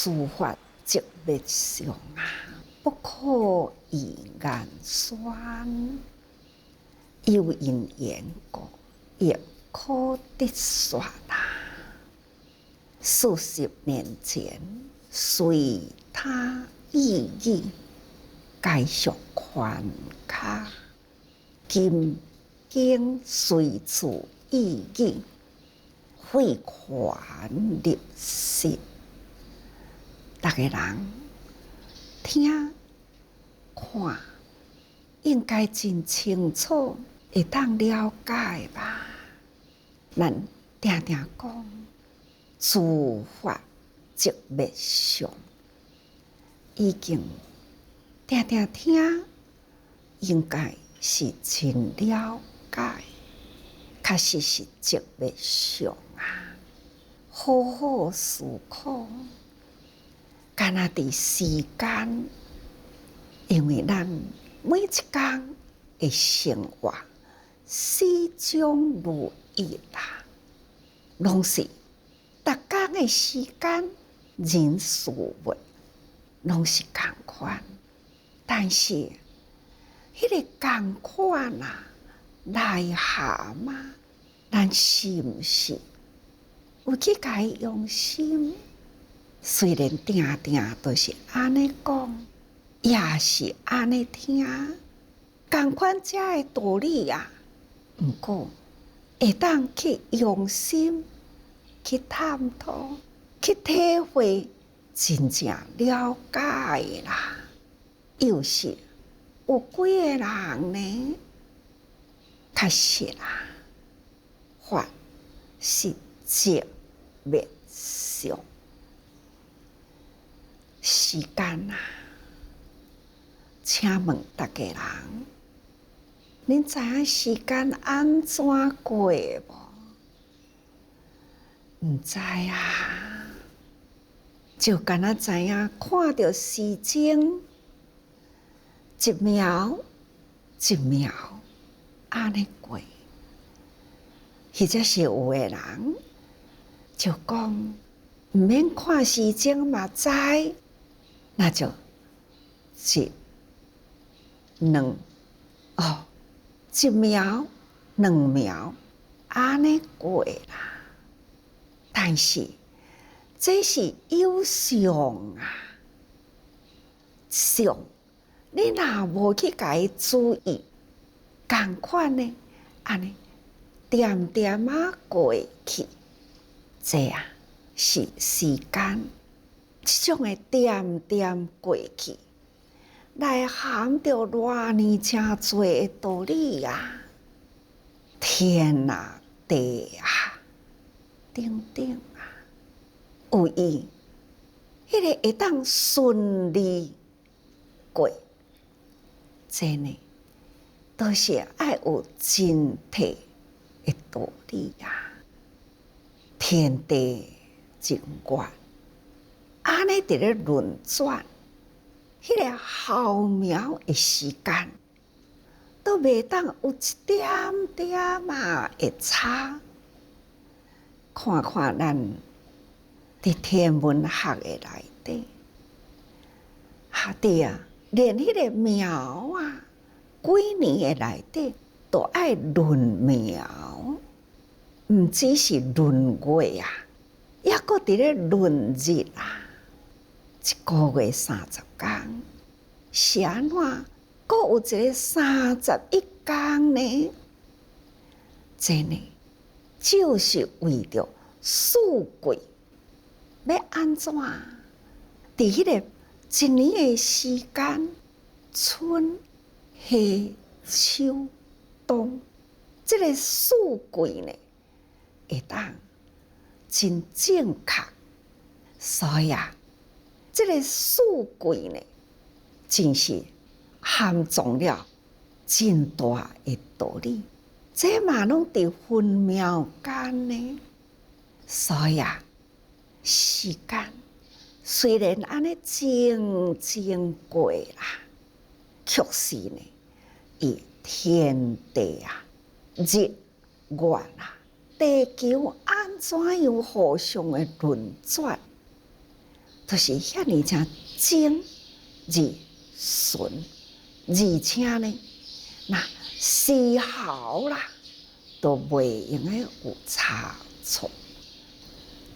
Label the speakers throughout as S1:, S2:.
S1: 诸法即灭相啊，不可以言宣。有因缘故，亦可得说啊。数十年前，随他意义，继续宽卡。今经随处意义，汇款入室。逐个人听看，应该真清楚，会当了解吧？咱定定讲，诸法即灭相，已经定定听，应该是真了解，确实是即灭相啊！好好思考。干那伫时间，因为咱每一天的生活始终如一啦，拢是逐天的时间，人事物拢是共款，但是迄个共款啊，内涵啊，咱是毋是有去甲伊用心？虽然定定都是安尼讲，也是安尼听，同款遮的道理啊。毋过会当去用心去探讨、去体会，真正了解啦。又是有几个人呢？确实啦，法是即灭相。时间啊，请问逐个人，恁知影时间安怎过无？毋知啊，就敢若知影看着时钟，一秒一秒安尼过，或者是有个人就讲毋免看时钟嘛知。那就一秒两秒安尼过啦。但是这是有相啊，相你若无去甲伊注意，共款呢，安尼点点啊过去，这啊是时间。这种的点点过去，内含着偌尼诚侪的道理啊！天啊，地啊，等等啊，有伊，迄个会当顺利过，真的都是爱有真谛的道理啊！天地真远。安尼伫咧轮转，迄个浩渺的时间，都袂当有一点点啊会差。看看咱伫天文学的内底，对啊，连迄个苗啊，几年的内底都爱轮苗，毋只是轮月啊，抑阁伫咧轮日啊。一个月30天，是安怎？阁有一个31天呢？真的，就是为着四季要安怎？伫迄个一年的时间，春夏秋冬，这个四季呢，会当真正确，所以啊。这个四季呢，真是含藏了真大的道理，这嘛拢伫分秒间呢。所以啊，时间虽然安尼静静过啦，却是呢，伊天地啊、日月啊、地球安怎样互相的轮转？就是遐尼正精而纯，而且呢，那丝毫啦都袂用个有差错。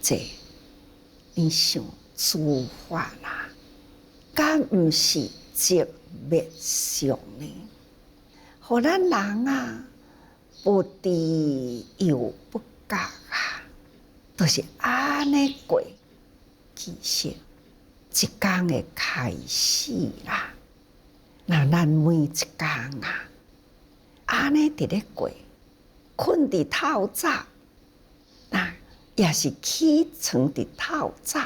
S1: 这你想诸法啦，敢毋是寂灭相呢？互咱人啊，不知又不觉啊，都是安尼过。其实一天的开始啦，那咱每一天啊，安尼伫咧过，困伫透早，那也是起床伫透早，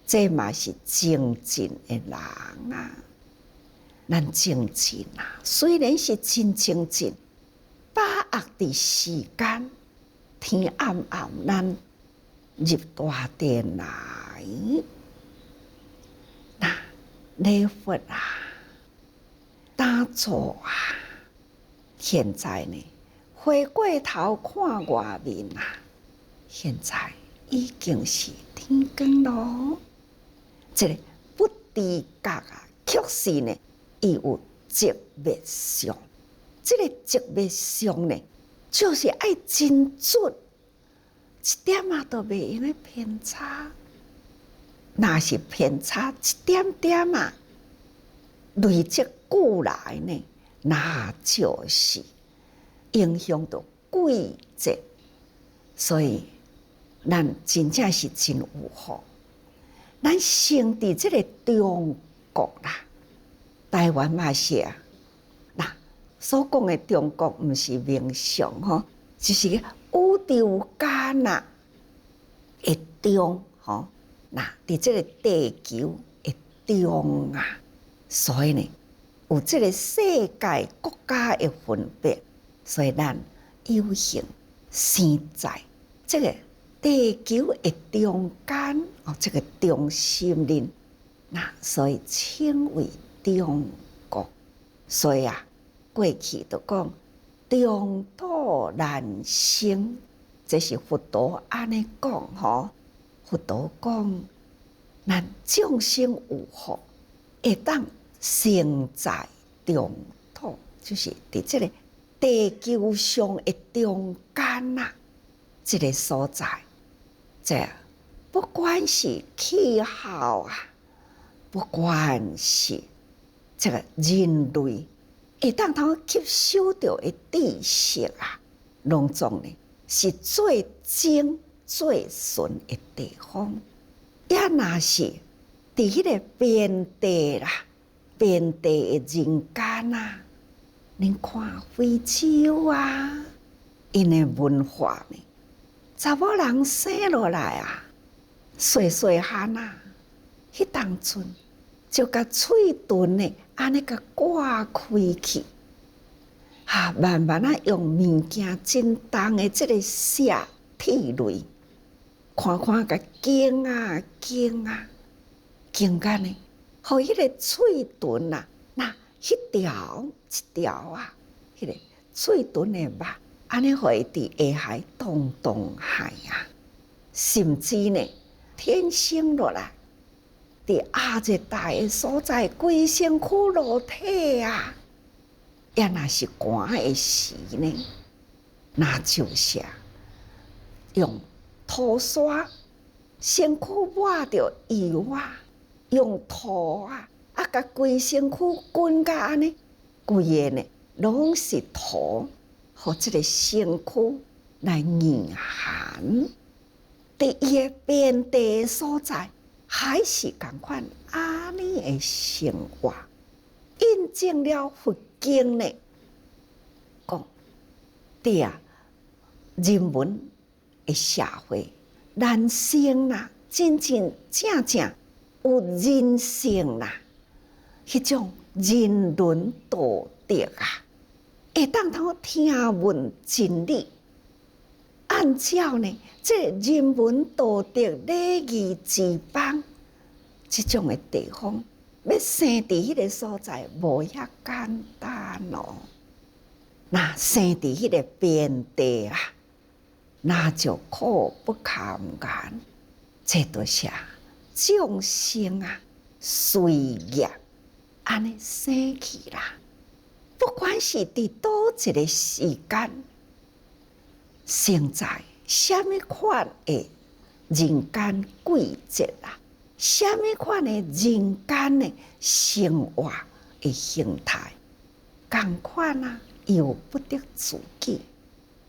S1: 这嘛是精进的人啊。咱精进啊，虽然是真精进，把握伫时间，天暗暗咱入大殿来，那礼佛啊，打坐啊，现在呢，回过头看外面啊，现在已经是天光咯。这个不知觉啊，确实呢，伊有寂灭相。这个寂灭相呢，就是爱真准，一点啊都袂用个偏差。若是偏差一点点啊，累积久来呢，那就是影响到贵节。所以咱真正是真有福，咱生伫这个中国啦，台湾嘛是啊。那所讲的中国，毋是名相吼，就是宇宙间啊的中吼。那伫这个地球的中啊，所以呢，有这个世界国家的分别，所以咱有幸生在这个地球的中间哦，这个中心里，那所以称为中国。所以啊，过去都讲中土难生，这是佛陀安尼讲吼。佛陀讲，咱众生有福，会当生在中土，就是伫这个地球上的中间啊，这个所在，这不管是气候啊，不管是这个人类会当通吸收到的知识啊，拢总呢是最精最纯的地方。也若是伫迄个遍地啦，遍地的人间啊，恁看非洲啊，因的文化呢，查某人生落来啊，细细汉啊，迄当阵就甲喙唇呢，安尼甲挂开去，慢慢啊用物件真重的这个摄体类。看看个经啊经啊经干呢，互迄个喙唇啊，那一条一条啊，迄个喙唇的肉，安尼互伊伫下海动动海啊，甚至呢，天生落来伫亚热带的所在，规身躯裸体啊，也若是寒的时呢，那就是用土刷，身躯抹着油啊，用土啊，甲规身躯滚甲安尼，规个呢拢是土，互这个身躯来御寒。伫伊个遍地所在，还是共款安尼的生活，印证了佛经呢，讲对啊，人文的社会，人生啦，真真正正有人性啦，迄种人伦道德啊，会当通听闻真理，按照呢这人文道德礼仪之邦，这种的地方，要生伫迄个所在，无遐简单哦。那生伫迄个遍地啊，那就苦不堪言。这都是众生啊，随业安尼生去啦。不管是伫倒一个时间，生在什么款的人间季节啦，什么款的人间的生活的形态，同款啊，又不得自己。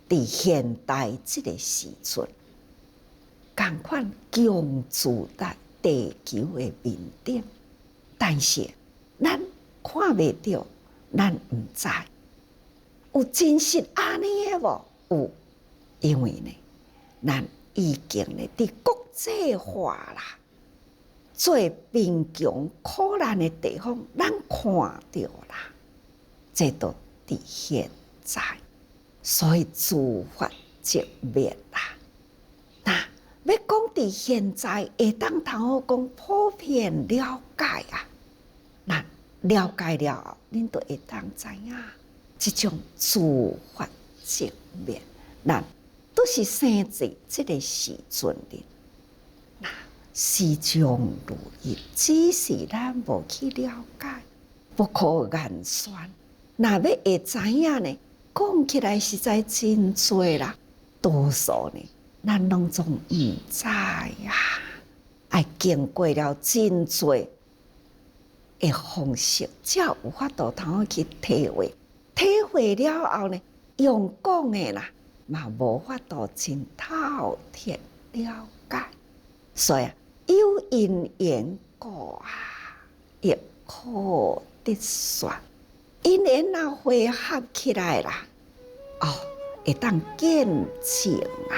S1: 伫现代这个时阵，同款共住在地球的面顶，但是咱看袂到，咱毋知有真实安尼的无？有，因为呢，咱已经呢伫国际化啦，最贫穷苦难的地方，咱看到啦，这都伫现在。所以自发即灭啦。那要讲伫现在会当头好讲普遍了解啊，那了解了后，恁就会当知影，即种自发即灭，咱都是生在即个时阵的。那时将如日，只是咱无去了解，不可言传。那要会知影呢？讲起来实在真多啦，多数呢，咱拢总毋知啊。爱经过了真多的方式，才有法度通去体会。体会了后呢，用讲的啦，嘛无法度真透彻了解。所以有因缘果啊，亦可得说。因缘若汇合起来啦，会当见证啊。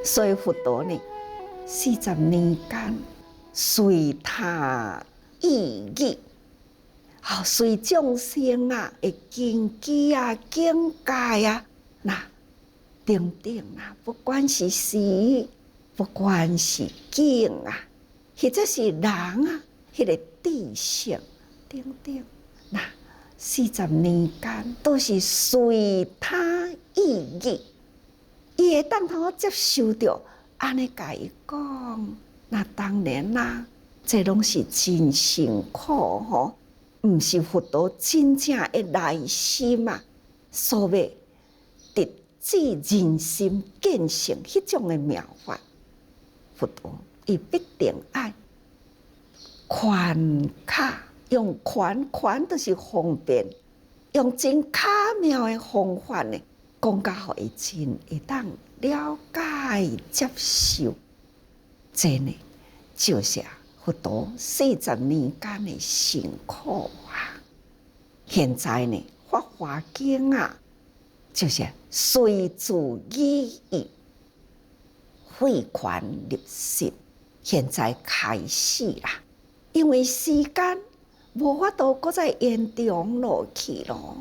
S1: 所以佛陀呢，40年间随他意义，随众生啊的根基啊、境界啊，那等等啊，不管是时，不管是境啊，或者是人啊，迄个知识等等，那40年间都是随他意义。伊会当通接受着，安尼甲伊讲，那当然啦，这拢是真辛苦吼，毋是佛陀真正的内心啊，所谓直指人心见性迄种的妙法，佛陀伊必定爱权巧，用权就是方便，用真巧妙的方法呢。讲甲互伊真会当了解接受，这呢就是佛陀40年间的辛苦啊。现在呢，《法华经》啊，就是随自意义，慧权入心。现在开始啦，因为时间无法度搁再延长落去咯。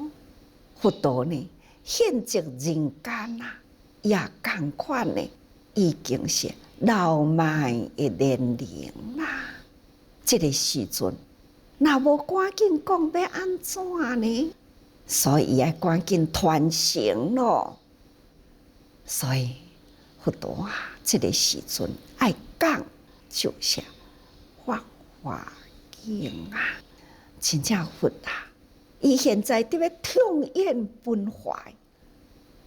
S1: 佛陀呢？现值人间啊，也同款呢，已经是老迈的年龄啦。这个时阵，若无赶紧讲要安怎呢？所以要赶紧传承咯。所以佛陀啊，这个时阵爱讲就是《法华经》啊，真正佛啊！伊现在伫要痛演分怀，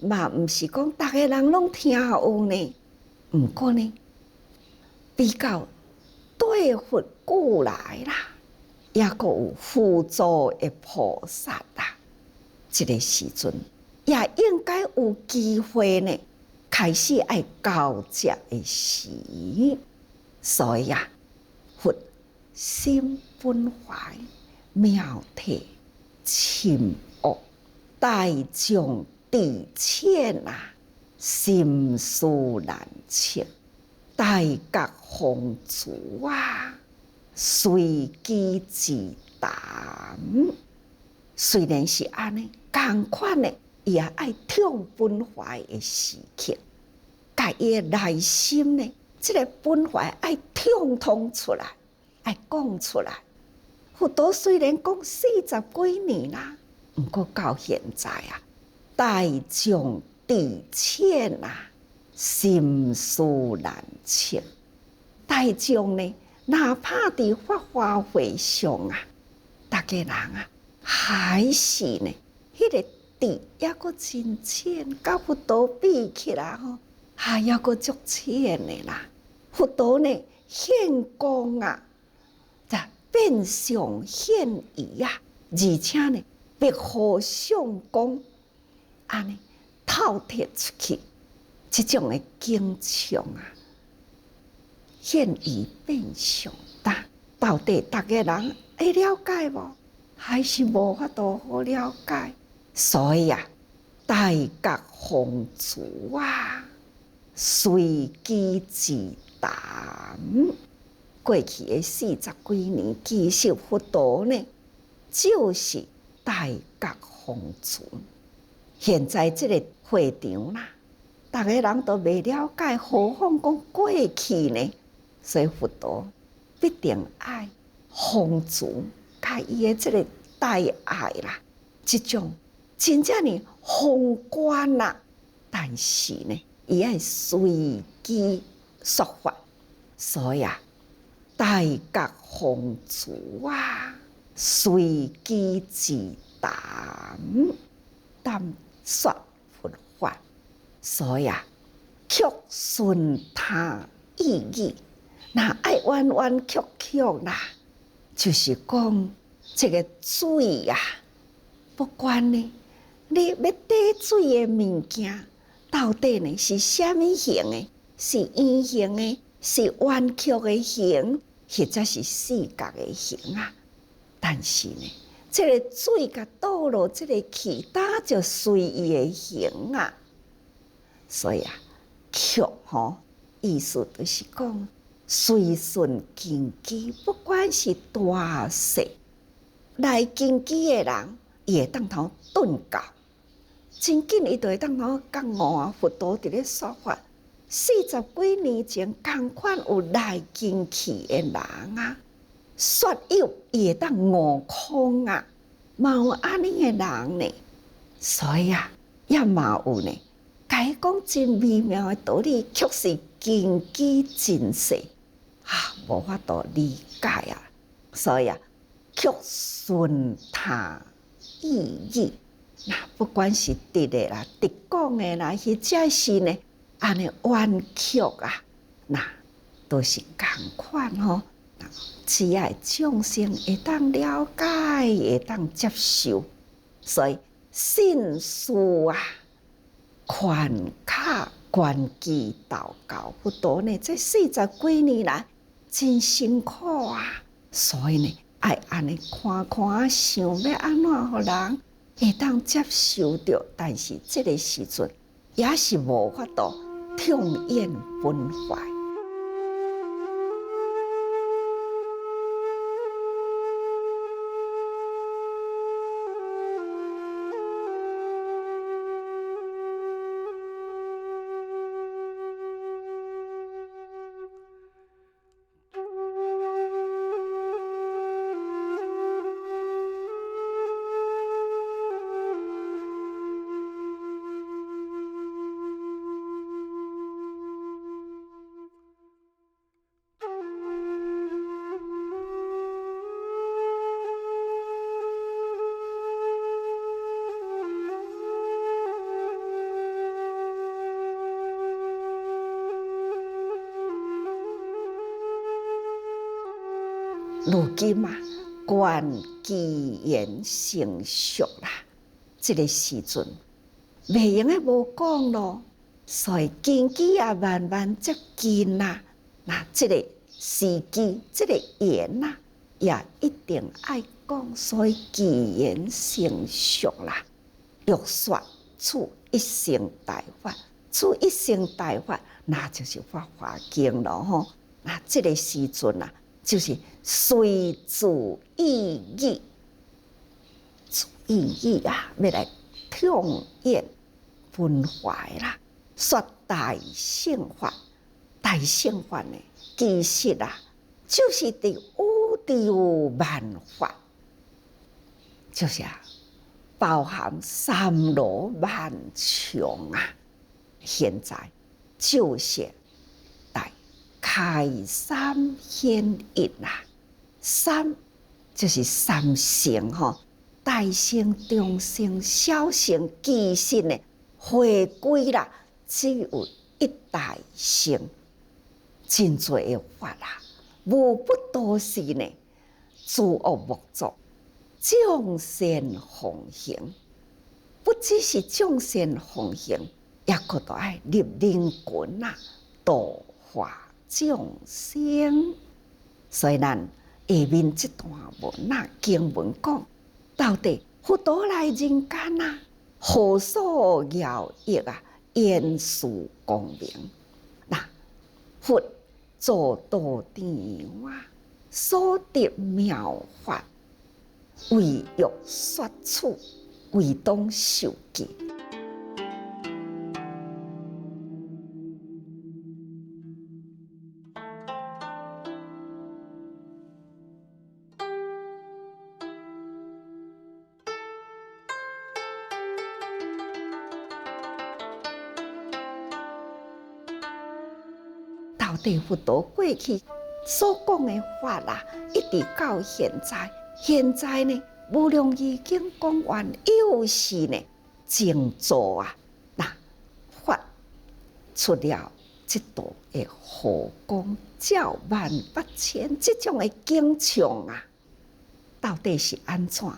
S1: 嘛毋是讲逐个人拢听有呢。毋过呢，比较对佛故来啦，也阁有辅助的菩萨啦。这个时阵也应该有机会呢，开始爱交接的时，所以啊，佛心本怀，妙体深恶，大众智浅啊，心思难测，大觉风烛啊，随机自谈。虽然是安尼，同款的，伊也爱痛本怀的时刻，甲伊的内心呢，这个本怀爱痛通出来，爱讲出来。佛陀虽然讲40几年啦，毋过到现在啊，大众知浅啊，心思难测。大众呢，哪怕伫法华会上啊，大家人啊，还是呢，迄个知抑阁真浅，甲佛陀比起来吼，还抑阁足浅的啦。佛陀呢，现光啊，变相现仪啊，而且呢，别互相光，安尼透贴出去，这种的景象啊，现仪变相，到底大家人会了解无？还是无法度好了解？所以啊，大觉风烛啊，随机自谈。过去的40几年，其实佛陀呢，就是大觉风烛。现在这个会场啦，大家人都未了解，何况讲过去呢？所以佛陀必定爱风烛，甲伊的这个大爱啦，这种真正呢宏观啦，但是呢，伊爱随机说法，所以啊，大觉风烛啊，随机自谈，谈说佛法，所以啊，曲顺他意义。那爱弯弯曲曲啦，就是讲这个水啊，不管呢，你要滴水的物件，到底呢是什么形的？是圆形的，是弯曲的形，或者是四角的形啊？但是呢，这个水甲倒落这个气，它就随伊的形啊。所以啊，曲吼，意思就是讲。随顺根基，不管是大细，来根基的人，伊会当头顿教，真紧伊就会当头觉悟啊！佛陀伫咧说法，40几年前，同款有来根基的人啊，说有伊会当悟空啊，嘛有安尼的人呢。所以啊，也嘛有呢，该讲真微妙的道理，却是根基真细。无法度理解啊，所以啊，曲顺他意义。那不管是直的啦、直讲的啦，或者是呢，安尼弯曲啊，那都是同款吼。只要众生会当了解，会当接受，所以信事啊，宽卡关机祷告佛陀呢，这40几年来。真辛苦啊！所以呢，爱安尼看看，想要安怎互人会当接受着，但是这个时阵也是无法度痛厌本怀。如今啊，观机缘成熟啦，这个时阵袂用诶无讲咯，所以根基也慢慢接近啦。那这个时机，这个缘呐，也一定爱讲，所以机缘成熟啦。欲说出一声大法，主一生大法，那就是《法华经》了吼。那这个时阵啊，就是随主意义，主意义啊，要来痛演分怀啦，说大乘法。大乘法呢，其实啊，就是伫宇宙万法，就是啊，包含三罗万象啊。现在就是大开三显一啊，三就是三乘吼，大乘、中乘、小乘，其实呢，回归啦，只有一大乘。真多的法啦，无不都是呢，诸恶莫作，众善奉行。不只是众善奉行，也搁都爱立人群啊，度化众生。所以咱下面这段文啊，经文讲，到底佛陀来人间啊，何所要益啊？言辞光明。那佛做道场啊，所得妙法，唯欲说处，唯当受记。到底佛陀过去所讲的法啦，一直到现在，现在呢，无量易经讲完，又是呢，静坐啊，那发出了这道的火光照万八千，这种的景象啊，到底是安怎？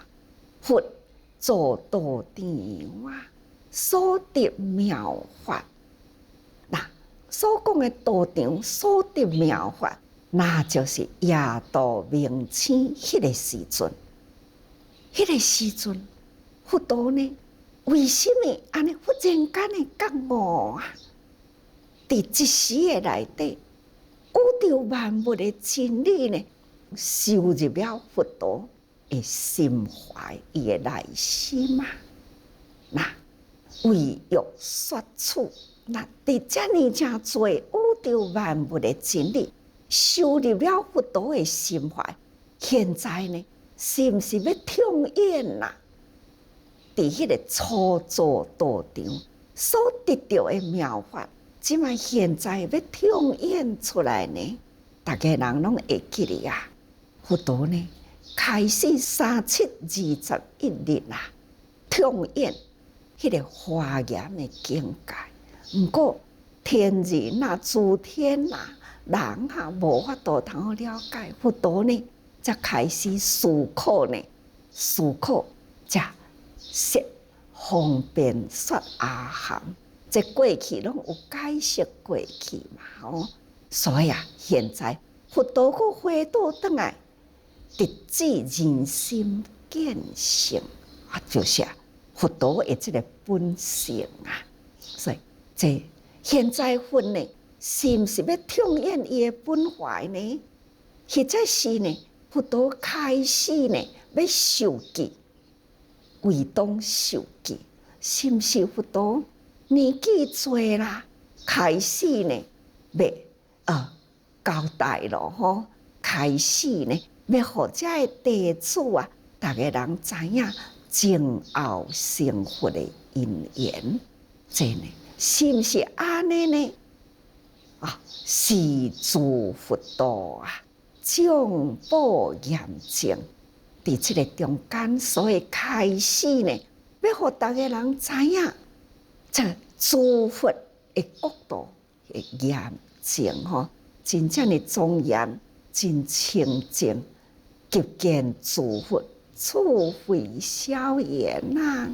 S1: 佛做道场啊，所得妙法。所讲的道场所得妙法，那就是夜道明星迄个时阵。迄个时阵，佛陀呢，为什么安尼忽然间的觉悟啊？伫一时的内底，宇宙万物的真理呢，收入了佛陀的心怀，伊的内心啊。那唯欲说处。那伫遮尔正多宇宙万物的真理，收入了佛陀的心怀。现在呢，是毋是要重演啦？伫迄个初做道场所得到的妙法，即卖现在要重演出来呢？大家人拢会记哩啊！佛陀呢，开始3721日啦，重演迄个华严的境界。毋过天人啊、诸天啊、人啊，无法度通了解。佛陀呢，才开始思考呢，思考才说方便说阿含。这过去拢有解释过去嘛，吼。所以啊，现在佛陀佫回倒转来，直至人心见性啊，就是佛陀的这个本性啊，所以。这现在佛呢，是毋是要重演伊的本怀呢？或者是呢，佛陀开始呢要受记，为当受记，是毋是佛陀年纪大啦，开始呢要交代咯吼，开始呢要互遮的弟子啊，逐个人知影前后成佛的因缘，这呢？是毋是安尼呢？啊，是诸佛陀啊，众宝严正，伫这个中间，所以开始呢，要互大家人知影，这诸佛的国度的严正吼，真正的庄严，真清净，极见诸佛智慧消言啊！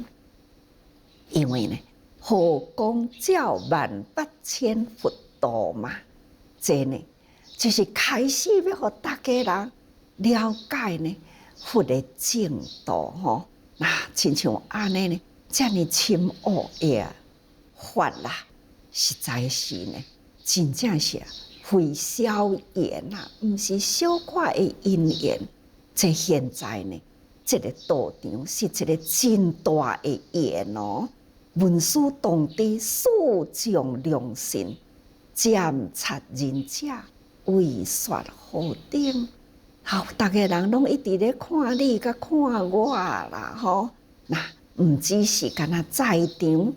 S1: 因为呢。何光照万八千佛道嘛？这呢，就是开始要互大家人了解呢佛的正道吼。那亲像安尼呢，遮尔深奥的法啦，实在是呢，真正是非小言啊，毋是小可的因缘。这现在呢，这个道场是一个真大的缘哦。文殊同知始终良心，监察仁者，为说好顶。好，逐个人拢一直咧看你，甲看我啦，吼。那毋只是干那在场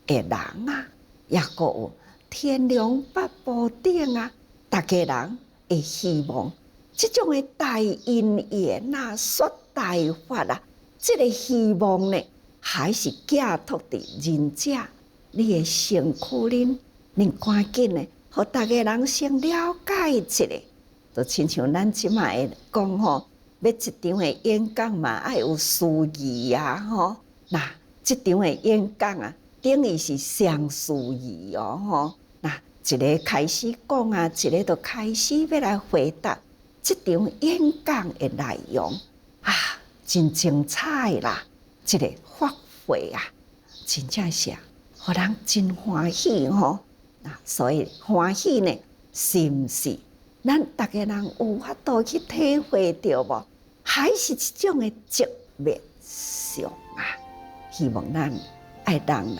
S1: 的人啊，也个有天龙八部顶啊，逐个人会希望即种的大因缘啊，说大法啊，即个希望呢，还是寄托伫仁者你的身躯恁，恁赶紧呢，互逐个人先了解一下。就亲像咱即卖讲吼，要一场的演讲嘛，爱有司仪啊，吼。那即场的演讲啊，等于是双司仪哦，吼。那一个开始讲啊，一个就开始要来回答即场演讲的内容啊，真精彩啦！即个发挥啊，真正是互人真欢喜吼。那所以欢喜呢，是毋是？咱逐个人有法度去体会到无？还是即种的直面上啊？希望咱爱人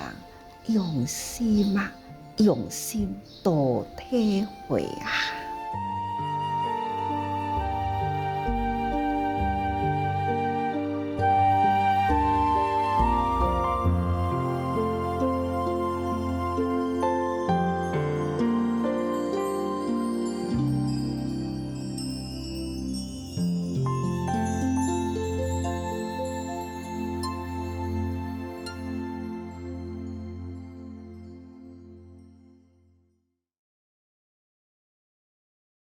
S1: 用心啊，用心多体会啊。